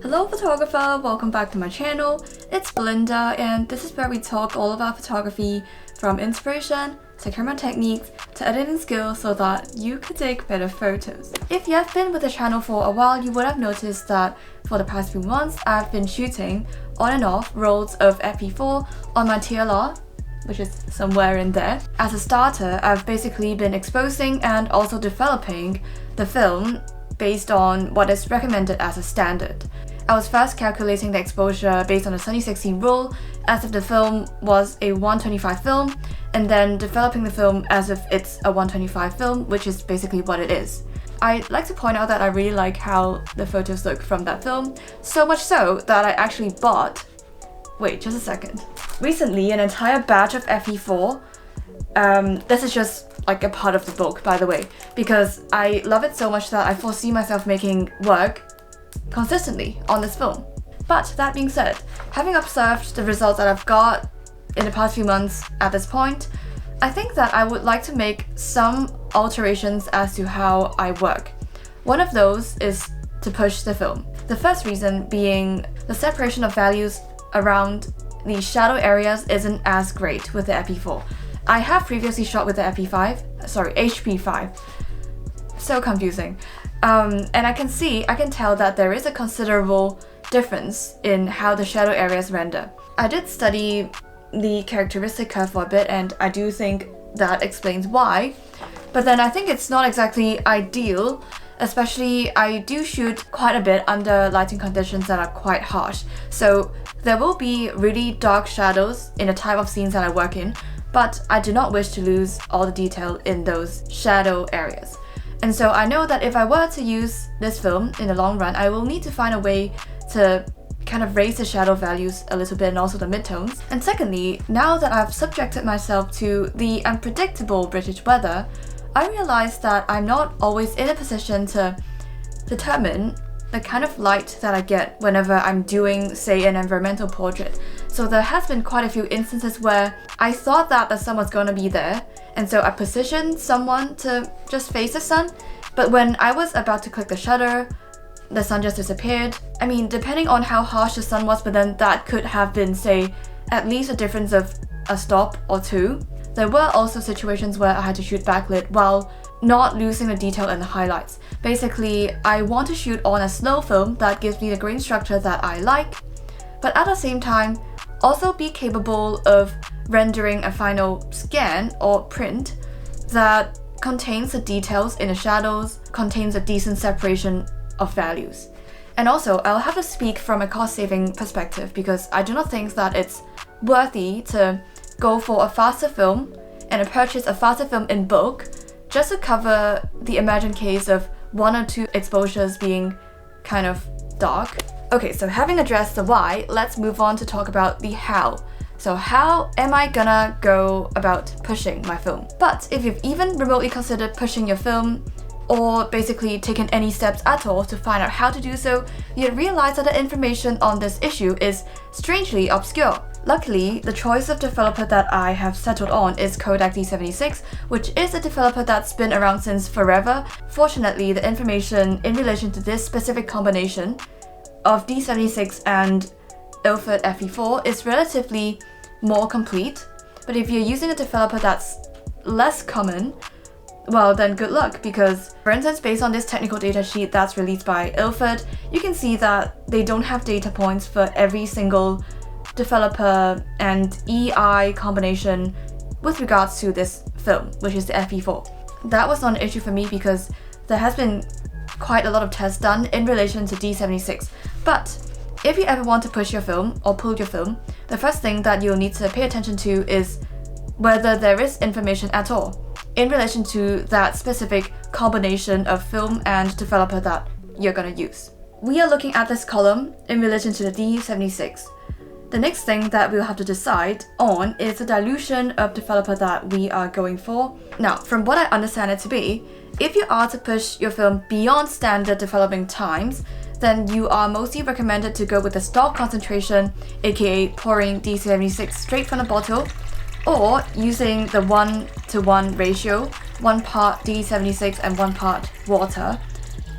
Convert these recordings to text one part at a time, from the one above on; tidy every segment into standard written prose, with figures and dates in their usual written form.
Hello photographer, welcome back to my channel. It's Belinda and this is where we talk all about photography from inspiration to camera techniques to editing skills so that you could take better photos. If you have been with the channel for a while, you would have noticed that for the past few months I've been shooting on and off rolls of FP4 on my TLR, which is somewhere in there. As a starter, I've basically been exposing and also developing the film based on what is recommended as a standard. I was first calculating the exposure based on the 2016 rule as if the film was a 125 film, and then developing the film as if it's a 125 film, which is basically what it is. I'd like to point out that I really like how the photos look from that film, so much so that I actually bought, wait just a second, recently an entire batch of FP4. This is just like a part of the book, by the way, because I love it so much that I foresee myself making work consistently on this film. But that being said, having observed the results that I've got in the past few months at this point, I think that I would like to make some alterations as to how I work. One of those is to push the film. The first reason being the separation of values around the shadow areas isn't as great with the FP4. I have previously shot with the HP5. So confusing. And I can tell that there is a considerable difference in how the shadow areas render. I did study the characteristic curve for a bit and I do think that explains why, but then I think it's not exactly ideal, especially I do shoot quite a bit under lighting conditions that are quite harsh. So there will be really dark shadows in the type of scenes that I work in, but I do not wish to lose all the detail in those shadow areas. And so I know that if I were to use this film in the long run, I will need to find a way to kind of raise the shadow values a little bit and also the midtones. And secondly, now that I've subjected myself to the unpredictable British weather, I realized that I'm not always in a position to determine the kind of light that I get whenever I'm doing, say, an environmental portrait. So there has been quite a few instances where I thought that the sun was gonna be there, and so I positioned someone to just face the sun, but when I was about to click the shutter, the sun just disappeared. I mean, depending on how harsh the sun was, but then that could have been, say, at least a difference of a stop or two. There were also situations where I had to shoot backlit while not losing the detail in the highlights. Basically, I want to shoot on a slow film that gives me the grain structure that I like, but at the same time, also be capable of rendering a final scan or print that contains the details in the shadows, contains a decent separation of values. And also, I'll have to speak from a cost-saving perspective because I do not think that it's worthy to go for a faster film and purchase a faster film in bulk just to cover the imagined case of one or two exposures being kind of dark. Okay, so having addressed the why, let's move on to talk about the how. So how am I gonna go about pushing my film? But if you've even remotely considered pushing your film, or basically taken any steps at all to find out how to do so, you'd realize that the information on this issue is strangely obscure. Luckily, the choice of developer that I have settled on is Kodak D76, which is a developer that's been around since forever. Fortunately, the information in relation to this specific combination of D76 and Ilford FP4 is relatively more complete, but if you're using a developer that's less common, well then good luck, because for instance, based on this technical data sheet that's released by Ilford, you can see that they don't have data points for every single developer and EI combination with regards to this film, which is the FP4. That was not an issue for me because there has been quite a lot of tests done in relation to D76. But if you ever want to push your film or pull your film, the first thing that you'll need to pay attention to is whether there is information at all in relation to that specific combination of film and developer that you're gonna use. We are looking at this column in relation to the D76. The next thing that we'll have to decide on is the dilution of developer that we are going for. Now, from what I understand it to be, if you are to push your film beyond standard developing times, then you are mostly recommended to go with the stock concentration, aka pouring D76 straight from the bottle, or using the 1:1 ratio, 1 part D76 and 1 part water.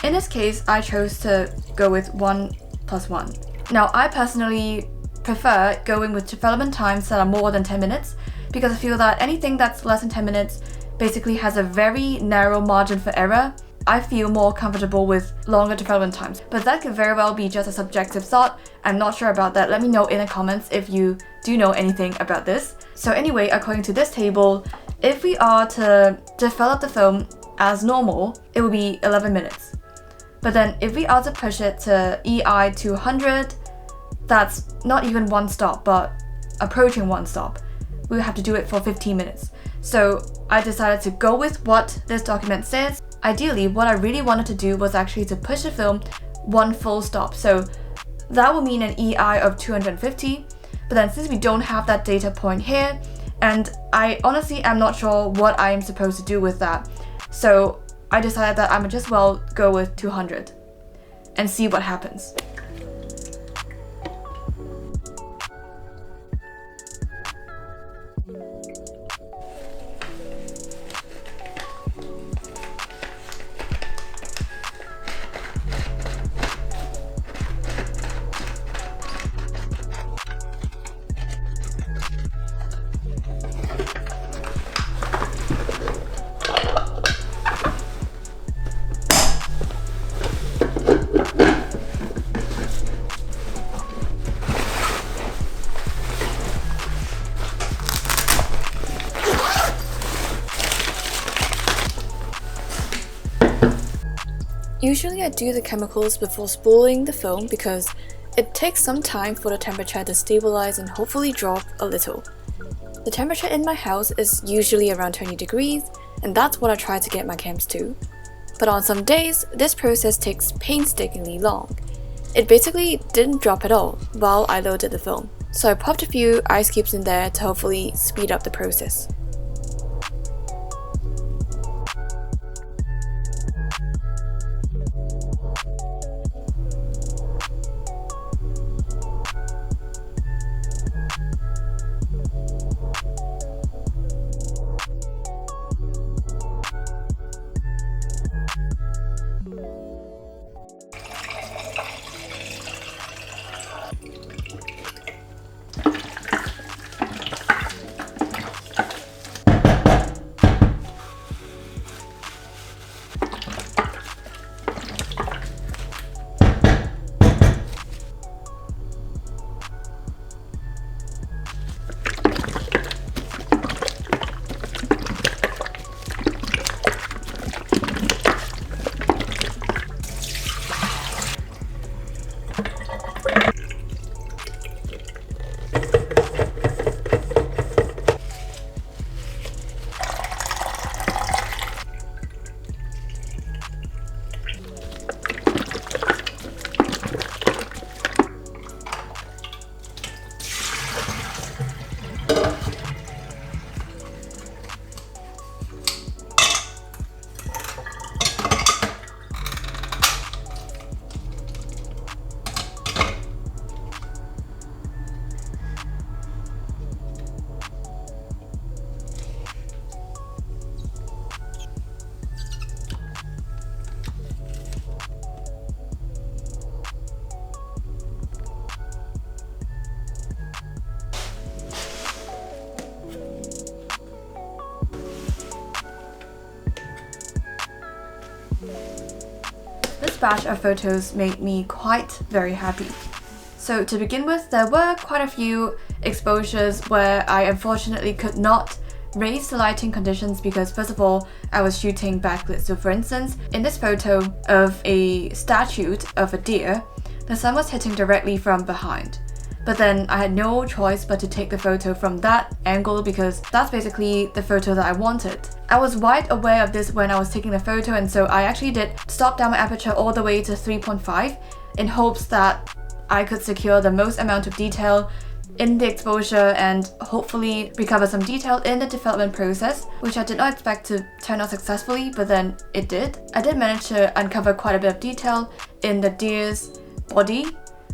In this case, I chose to go with 1 +1. Now, I personally prefer going with development times that are more than 10 minutes because I feel that anything that's less than 10 minutes basically has a very narrow margin for error. I feel more comfortable with longer development times, but that could very well be just a subjective thought. I'm not sure about that. Let me know in the comments if you do know anything about this. So anyway, according to this table, if we are to develop the film as normal, it will be 11 minutes. But then if we are to push it to EI 200, that's not even one stop, but approaching one stop. We have to do it for 15 minutes. So I decided to go with what this document says. Ideally, what I really wanted to do was actually to push the film one full stop. So that will mean an EI of 250. But then since we don't have that data point here, and I honestly am not sure what I am supposed to do with that, so I decided that I might just well go with 200 and see what happens. Usually I do the chemicals before spooling the film because it takes some time for the temperature to stabilize and hopefully drop a little. The temperature in my house is usually around 20 degrees, and that's what I try to get my cams to. But on some days, this process takes painstakingly long. It basically didn't drop at all while I loaded the film, so I popped a few ice cubes in there to hopefully speed up the process. This batch of photos made me quite very happy. So to begin with, there were quite a few exposures where I unfortunately could not raise the lighting conditions because first of all, I was shooting backlit. So for instance, in this photo of a statue of a deer, the sun was hitting directly from behind. But then I had no choice but to take the photo from that angle because that's basically the photo that I wanted. I was wide aware of this when I was taking the photo, and so I actually did stop down my aperture all the way to 3.5 in hopes that I could secure the most amount of detail in the exposure and hopefully recover some detail in the development process, which I did not expect to turn out successfully, but then it did. I did manage to uncover quite a bit of detail in the deer's body,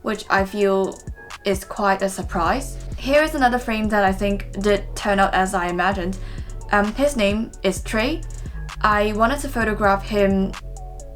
which I feel is quite a surprise. Here is another frame that I think did turn out as I imagined. His name is Trey. I wanted to photograph him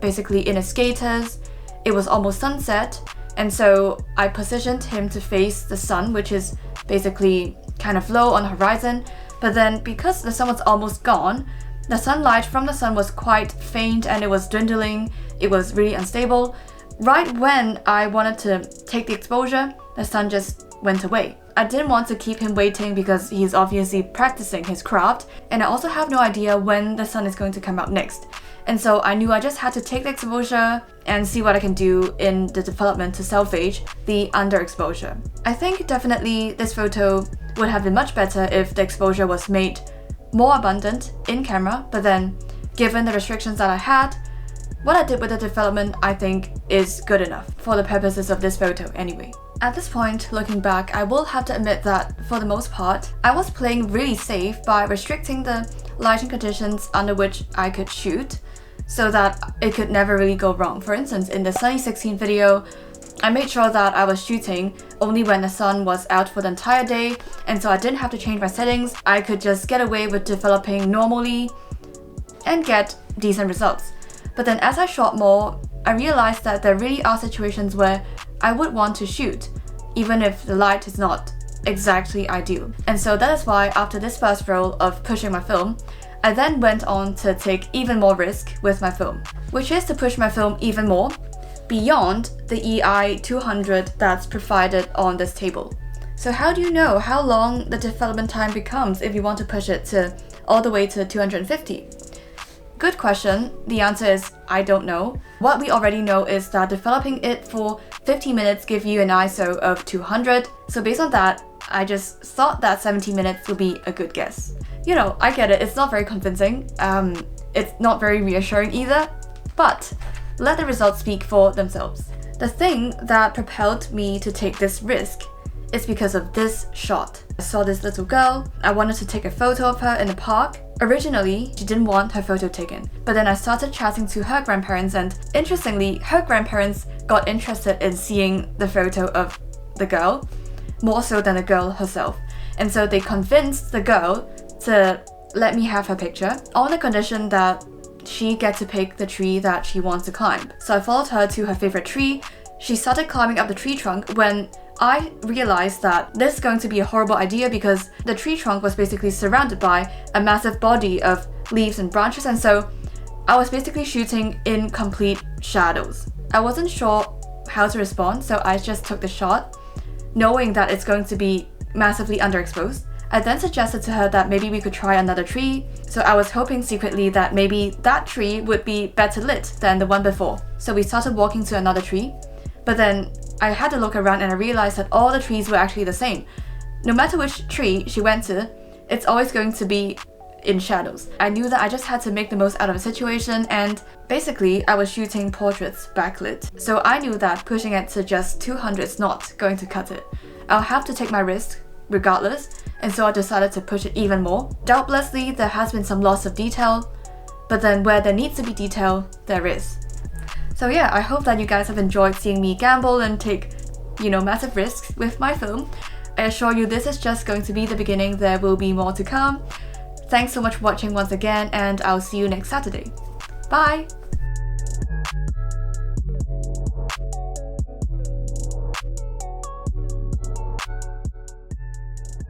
basically in his gaiters. It was almost sunset, And so I positioned him to face the sun, which is basically kind of low on the horizon. But then because the sun was almost gone, the sunlight from the sun was quite faint and it was dwindling. It was really unstable. Right when I wanted to take the exposure, the sun just went away. I didn't want to keep him waiting because he's obviously practicing his craft, and I also have no idea when the sun is going to come out next. And so I knew I just had to take the exposure and see what I can do in the development to salvage the underexposure. I think definitely this photo would have been much better if the exposure was made more abundant in camera, but then given the restrictions that I had, what I did with the development I think is good enough for the purposes of this photo anyway. At this point, looking back, I will have to admit that for the most part, I was playing really safe by restricting the lighting conditions under which I could shoot so that it could never really go wrong. For instance, in the Sunny 16 video, I made sure that I was shooting only when the sun was out for the entire day, and so I didn't have to change my settings. I could just get away with developing normally and get decent results. But then as I shot more, I realized that there really are situations where I would want to shoot, even if the light is not exactly ideal. And so that is why after this first roll of pushing my film, I then went on to take even more risk with my film, which is to push my film even more beyond the EI 200 that's provided on this table. So how do you know how long the development time becomes if you want to push it to all the way to 250? Good question. The answer is I don't know. What we already know is that developing it for 50 minutes gives you an ISO of 200. So based on that, I just thought that 70 minutes would be a good guess. You know, I get it, it's not very convincing. It's not very reassuring either, but let the results speak for themselves. The thing that propelled me to take this risk is because of this shot. I saw this little girl. I wanted to take a photo of her in the park. Originally, she didn't want her photo taken, but then I started chatting to her grandparents, and interestingly, her grandparents got interested in seeing the photo of the girl, more so than the girl herself. And so they convinced the girl to let me have her picture on the condition that she gets to pick the tree that she wants to climb. So I followed her to her favorite tree. She started climbing up the tree trunk when I realized that this is going to be a horrible idea because the tree trunk was basically surrounded by a massive body of leaves and branches, and so I was basically shooting in complete shadows. I wasn't sure how to respond, so I just took the shot, knowing that it's going to be massively underexposed. I then suggested to her that maybe we could try another tree, so I was hoping secretly that maybe that tree would be better lit than the one before. So we started walking to another tree, but then I had to look around and I realized that all the trees were actually the same. No matter which tree she went to, it's always going to be in shadows. I knew that I just had to make the most out of the situation, and basically I was shooting portraits backlit. So I knew that pushing it to just 200 is not going to cut it. I'll have to take my risk regardless, and so I decided to push it even more. Doubtlessly, there has been some loss of detail, but then where there needs to be detail, there is. So yeah, I hope that you guys have enjoyed seeing me gamble and take, massive risks with my film. I assure you this is just going to be the beginning, there will be more to come. Thanks so much for watching once again, and I'll see you next Saturday. Bye!